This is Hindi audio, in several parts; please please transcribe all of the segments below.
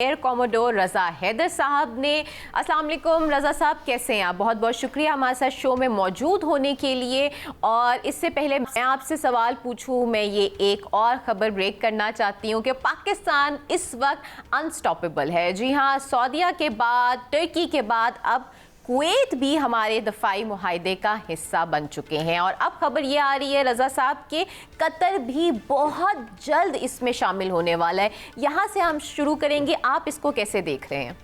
एयर कॉमोडोर रज़ा हैदर साहब ने। अस्सलाम वालेकुम रज़ा साहब, कैसे हैं आप? बहुत बहुत शुक्रिया हमारे साथ शो में मौजूद होने के लिए। और इससे पहले मैं आपसे सवाल पूछूं, मैं ये एक और ख़बर ब्रेक करना चाहती हूँ कि पाकिस्तान इस वक्त अनस्टॉपेबल है। जी हाँ, सऊदीया के बाद, टर्की के बाद अब कुवैत भी हमारे दफ़ाई मुआहदे का हिस्सा बन चुके हैं। और अब खबर ये आ रही है रज़ा साहब कि कतर भी बहुत जल्द इसमें शामिल होने वाला है। यहाँ से हम शुरू करेंगे, आप इसको कैसे देख रहे हैं?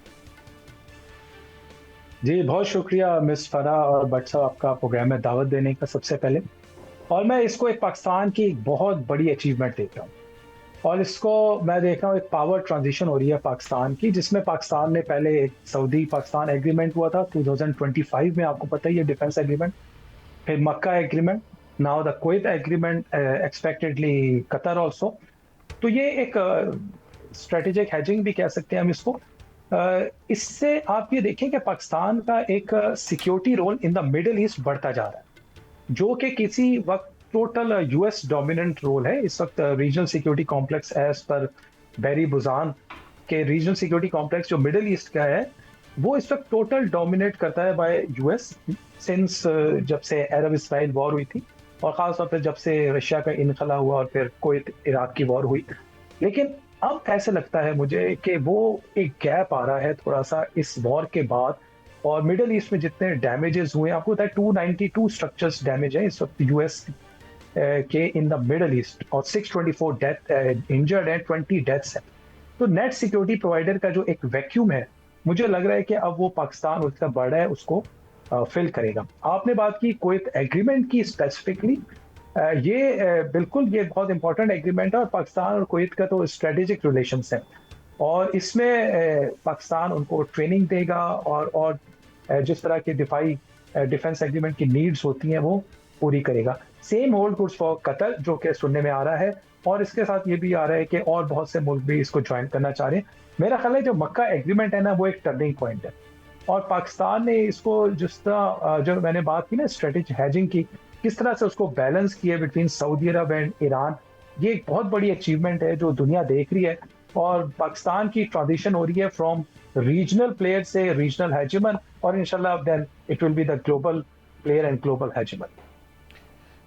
जी बहुत शुक्रिया मिस फरा और भट्ट साहब, आपका प्रोग्राम में दावत देने का सबसे पहले। और मैं इसको एक पाकिस्तान की एक बहुत बड़ी अचीवमेंट देख रहा हूँ, और इसको मैं देख रहा हूँ एक पावर ट्रांजिशन हो रही है पाकिस्तान की, जिसमें पाकिस्तान ने पहले एक सऊदी पाकिस्तान एग्रीमेंट हुआ था 2025 में, आपको पता ही है, डिफेंस एग्रीमेंट। फिर Mecca agreement, now the Kuwait agreement, expectedly Qatar also. तो ये एक स्ट्रेटेजिक हेजिंग भी कह सकते हैं हम इसको। इससे आप ये देखें कि पाकिस्तान का एक security role in the middle east बढ़ता जा रहा है, जो कि किसी वक्त टोटल यूएस डोमिनेंट रोल है। इस वक्त regional security complex as per बैरी बुजान के रीजनल सिक्योरिटी कॉम्प्लेक्स जो मिडल ईस्ट का है, वो इस वक्त टोटल डोमिनेट करता है बाय यूएस सिंस जब से अरब इसराइल वॉर हुई थी, और खासतौर पर जब से रशिया का इनखला हुआ और फिर कुवैत इराक की वॉर हुई। लेकिन अब ऐसे लगता है मुझे कि वो एक गैप आ रहा है थोड़ा सा इस वॉर के बाद। और मिडल ईस्ट में जितने डैमेजेस हुए, आपको पता है 292 स्ट्रक्चर्स डैमेज है इस वक्त यूएस के इन द मिडल ईस्ट, और 624 डेथ इंजर्ड एंड 20 डेथ्स है। तो नेट सिक्योरिटी प्रोवाइडर का जो एक वैक्यूम है, मुझे लग रहा है कि अब वो पाकिस्तान उसका बढ़ा है, उसको फिल करेगा। आपने बात की कुवैत एग्रीमेंट की स्पेसिफिकली, ये बिल्कुल ये बहुत इंपॉर्टेंट एग्रीमेंट है, और पाकिस्तान और कुवैत का तो स्ट्रेटेजिक रिलेशंस है, और इसमें पाकिस्तान उनको ट्रेनिंग देगा और जिस तरह के डिफेंस एग्रीमेंट की नीड्स होती हैं वो पूरी करेगा। Same hold goods for Qatar, जो कि सुनने में आ रहा है, और इसके साथ ये भी आ रहा है कि और बहुत से मुल्क भी इसको ज्वाइन करना चाह रहे हैं। मेरा ख्याल है जो मक्का एग्रीमेंट है ना, वो एक टर्निंग पॉइंट है, और पाकिस्तान ने इसको जिस तरह जो मैंने बात की ना स्ट्रेटेजिक हैजिंग की, किस तरह से उसको बैलेंस किया between Saudi Arab and Iran, ये एक बहुत बड़ी अचीवमेंट है जो दुनिया देख रही है। और पाकिस्तान की ट्रांजिशन हो रही है फ्रॉम रीजनल प्लेयर से रीजनल हेजेमन, और इंशाल्लाह then it will be the global player and global hegemon.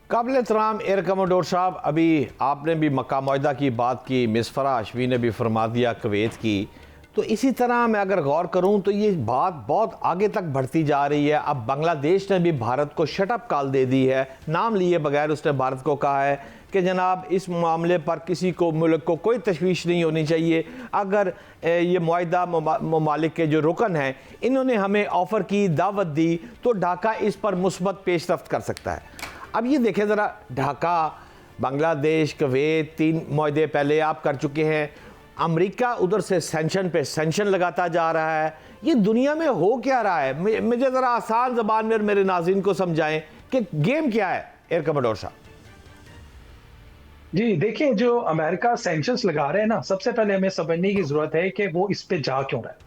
काबिल एहतराम एयर कमोडोर साहब, अभी आपने भी मक्का मुआहदा की बात की, मिस फरा हाशमी ने भी फरमा दिया कुवैत की, तो इसी तरह मैं अगर गौर करूं तो ये बात बहुत आगे तक बढ़ती जा रही है। अब बांग्लादेश ने भी भारत को शटअप कॉल दे दी है, नाम लिए बगैर उसने भारत को कहा है कि जनाब इस मामले पर किसी को मुल्क को कोई तशवीश नहीं होनी चाहिए। अगर ये मुआहदा ममालिक के जो रुकन हैं इन्होंने हमें ऑफ़र की, दावत दी, तो ढाका इस पर मुस्बत पेशरफ्त कर सकता है। अब ये देखें ज़रा, ढाका, बांग्लादेश, कुवैत, 3 मुआहदे पहले आप कर चुके हैं। अमेरिका उधर से सेंशन पे सेंशन लगाता जा रहा है। ये दुनिया में हो क्या रहा है? मुझे ज़रा आसान ज़बान में मेरे नाज़रीन को समझाएं कि गेम क्या है एयर कमोडोर साहब। जी देखिए, जो अमेरिका सैंक्शंस लगा रहे हैं ना, सबसे पहले हमें समझने की जरूरत है कि वो इस पे जा क्यों रहा है,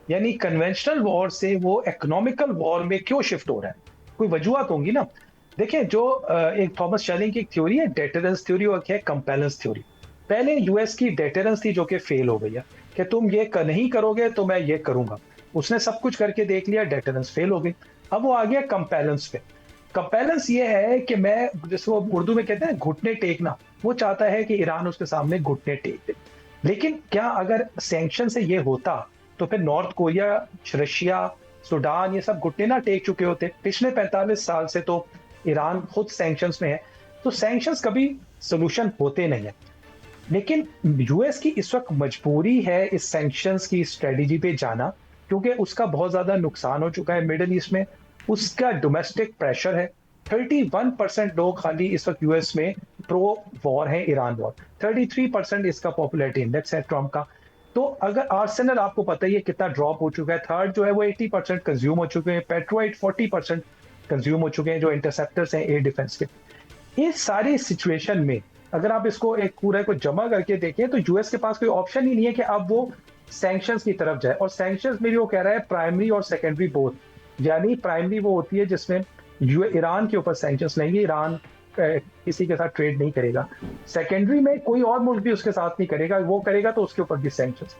यानी कन्वेंशनल वॉर से वो इकोनॉमिकल वॉर में क्यों शिफ्ट हो रहा है। कोई वजूहत होंगी ना। देखिए, जो एक थॉमस शेलिंग की एक थ्योरी है, डेटरेंस थ्योरी, और क्या है कंपेलेंस थ्योरी। पहले यूएस की डेटरेंस थी जो कि फेल हो गई है, कि तुम ये नहीं करोगे तो मैं ये करूंगा। उसने सब कुछ करके देख लिया, डेटरेंस फेल हो गई। अब वो आ गया कंपेलेंस पे। कंपेलेंस ये है कि मैं, जिसको उर्दू में कहते हैं घुटने टेकना, वो चाहता है कि ईरान उसके सामने घुटने टेक दे। लेकिन क्या अगर सैंक्शन से ये होता तो फिर नॉर्थ कोरिया, रशिया, सूडान, ये सब घुटने ना टेक चुके होते। पिछले 45 साल से तो ईरान खुद सैंक्शंस में है, तो सैंक्शंस कभी सोल्यूशन होते नहीं है। लेकिन यूएस की इस वक्त मजबूरी है इस सैंक्शंस की स्ट्रेटजी पे जाना, क्योंकि उसका बहुत ज्यादा नुकसान हो चुका है मिडिल ईस्ट में। उसका डोमेस्टिक प्रेशर है। 31% लोग खाली इस वक्त यूएस में प्रो वॉर है, ईरान वॉर। 33% इसका पॉपुलैरिटी इंडेक्स है ट्रम्प का। तो अगर आर्सेनल, आपको पता ही है कितना ड्रॉप हो चुका है। थर्ड जो है वो 80% कंज्यूम हो चुके हैं। पेट्रोइट 40% कंज्यूम हो चुके हैं, जो इंटरसेप्टर्स हैं एयर डिफेंस के। इस सारी सिचुएशन में अगर आप इसको एक पूरे को जमा करके देखें, तो यूएस के पास कोई ऑप्शन ही नहीं है कि अब वो सैंक्शंस की तरफ जाए। और सैंक्शंस में भी वो कह रहा है प्राइमरी और सेकेंडरी बोथ, यानी प्राइमरी वो होती है जिसमें ईरान के ऊपर सैंक्शंस लेंगे, ईरान किसी के साथ ट्रेड नहीं करेगा। सेकेंडरी में कोई और मुल्क भी उसके साथ नहीं करेगा, वो करेगा तो उसके ऊपर भी सैंक्शंस।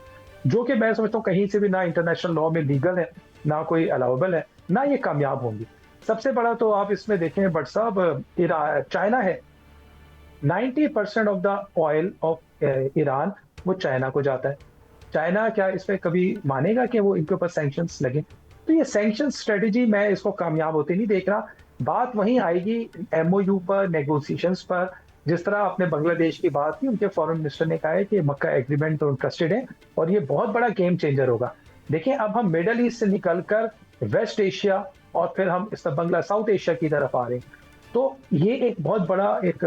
जो कि मैं समझता हूँ कहीं से भी ना इंटरनेशनल लॉ में लीगल है, ना कोई अलाउबल है, ना ये कामयाब होंगी। सबसे बड़ा तो आप इसमें देखें बट साहब, चाइना है। 90% of the oil of Iran वो चाइना को जाता है। चाइना क्या इसमें कभी मानेगा कि वो इनके ऊपर सैंक्शंस लगे? तो ये सैंक्शन स्ट्रेटजी मैं इसको कामयाब होते नहीं देख रहा। बात वहीं आएगी एमओयू पर, नेगोशिएशंस पर। जिस तरह आपने बांग्लादेश की बात की, उनके फॉरेन मिनिस्टर ने कहा है कि मक्का एग्रीमेंट तो इंटरेस्टेड है और ये बहुत बड़ा गेम चेंजर होगा। देखिए अब हम मिडल ईस्ट से निकलकर वेस्ट एशिया और फिर हम इस बंगला साउथ एशिया की तरफ आ रहे हैं। तो ये एक बहुत बड़ा एक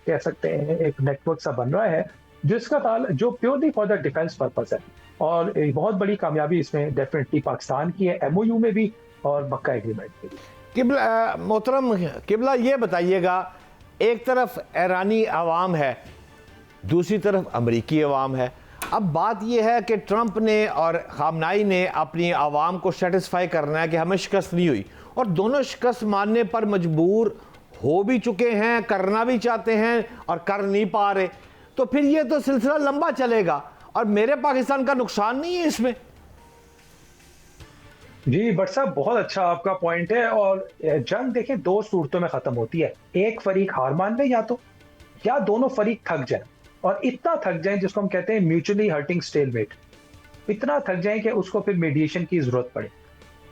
कह सकते हैं एक नेटवर्क सा बन रहा है, जिसका जो purely for the defence purpose है। और एक बहुत बड़ी कामयाबी इसमें डेफिनेटली पाकिस्तान की है, एमओयू में भी और मक्का एग्रीमेंट में भी। किबला मोहतरम किबला, ये बताइएगा, एक तरफ ईरानी अवाम है, दूसरी तरफ अमरीकी अवाम है। अब बात यह है कि ट्रंप ने और खामनाई ने अपनी आवाम को सेटिस्फाई करना है कि हमें शिकस्त नहीं हुई, और दोनों शिकस्त मानने पर मजबूर हो भी चुके हैं, करना भी चाहते हैं और कर नहीं पा रहे। तो फिर ये तो सिलसिला लंबा चलेगा और मेरे पाकिस्तान का नुकसान नहीं है इसमें। जी बट साहब, बहुत अच्छा आपका पॉइंट है। और जंग देखें दो सूरतों में खत्म होती है, एक फरीक हार मान ले या दोनों फरीक थक जाए, और इतना थक जाए जिसको हम कहते हैं म्यूचुअली हर्टिंग स्टेलमेट। इतना थक जाए कि उसको फिर मीडिएशन की जरूरत पड़े।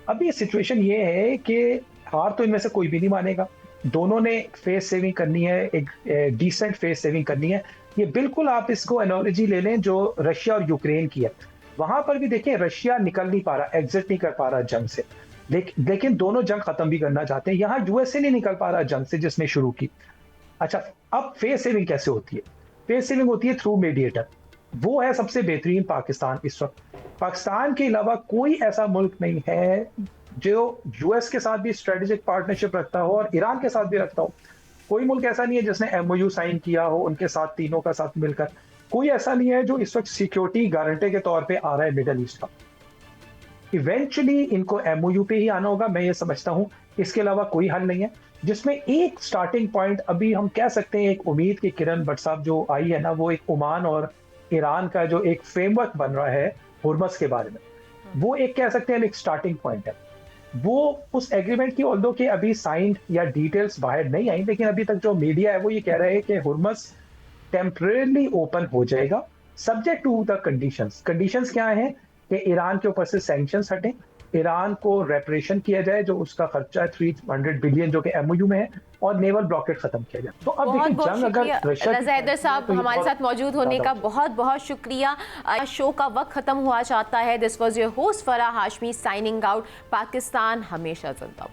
अब ये सिचुएशन ये है कि हार तो इनमें से कोई भी नहीं मानेगा। दोनों ने फेस सेविंग करनी है, एक डिसेंट फेस सेविंग करनी है। ये बिल्कुल आप इसको एनालॉजी ले लें जो रशिया और यूक्रेन की है। वहां पर भी देखिए रशिया निकल नहीं पा रहा, एग्जिट नहीं कर पा रहा जंग से, लेकिन दोनों जंग खत्म भी करना चाहते हैं। यहाँ यूएसए नहीं निकल पा रहा जंग से जिसने शुरू की। अच्छा, अब फेस सेविंग कैसे होती है? फेस सेविंग होती है थ्रू मीडिएटर। वो है सबसे बेहतरीन पाकिस्तान। इस वक्त पाकिस्तान के अलावा कोई ऐसा मुल्क नहीं है जो यूएस के साथ भी स्ट्रेटेजिक पार्टनरशिप रखता हो और ईरान के साथ भी रखता हो। कोई मुल्क ऐसा नहीं है जिसने एमओयू साइन किया हो उनके साथ, तीनों का साथ मिलकर। कोई ऐसा नहीं है जो इस वक्त सिक्योरिटी गारंटी के तौर पे आ रहा है मिडल ईस्ट का। इवेंचुअली इनको एमओयू पे ही आना होगा, मैं ये समझता हूं। इसके अलावा कोई हल नहीं है। जिसमें एक स्टार्टिंग पॉइंट अभी हम कह सकते हैं, एक उम्मीद की किरण भट्ट साहब जो आई है ना, वो एक ओमान और ईरान का जो एक फ्रेमवर्क बन रहा है हुर्मस के बारे में, वो एक कह सकते हैं एक स्टार्टिंग पॉइंट है। वो उस एग्रीमेंट की ऑल्दो के अभी साइंड या डिटेल्स बाहर नहीं आई, लेकिन अभी तक जो मीडिया है वो ये कह रहा है कि हुर्मस टेम्परेरली ओपन हो जाएगा subject to the conditions. Conditions क्या हैं कि ईरान के ऊपर से सैंक्शंस हटें, ईरान को रेपरेशन किया जाए जो उसका खर्चा है 300 बिलियन जो कि एमओयू में है, और नेवल ब्लॉकेट खत्म किया जाए। तो अब देखिए जंग अगर रज़ा हैदर साहब हमारे साथ मौजूद होने का बहुत बहुत शुक्रिया। शो का वक्त खत्म हुआ चाहता है। This was your host Farah Hashmi signing out. Pakistan हमेशा जिंदाबाद।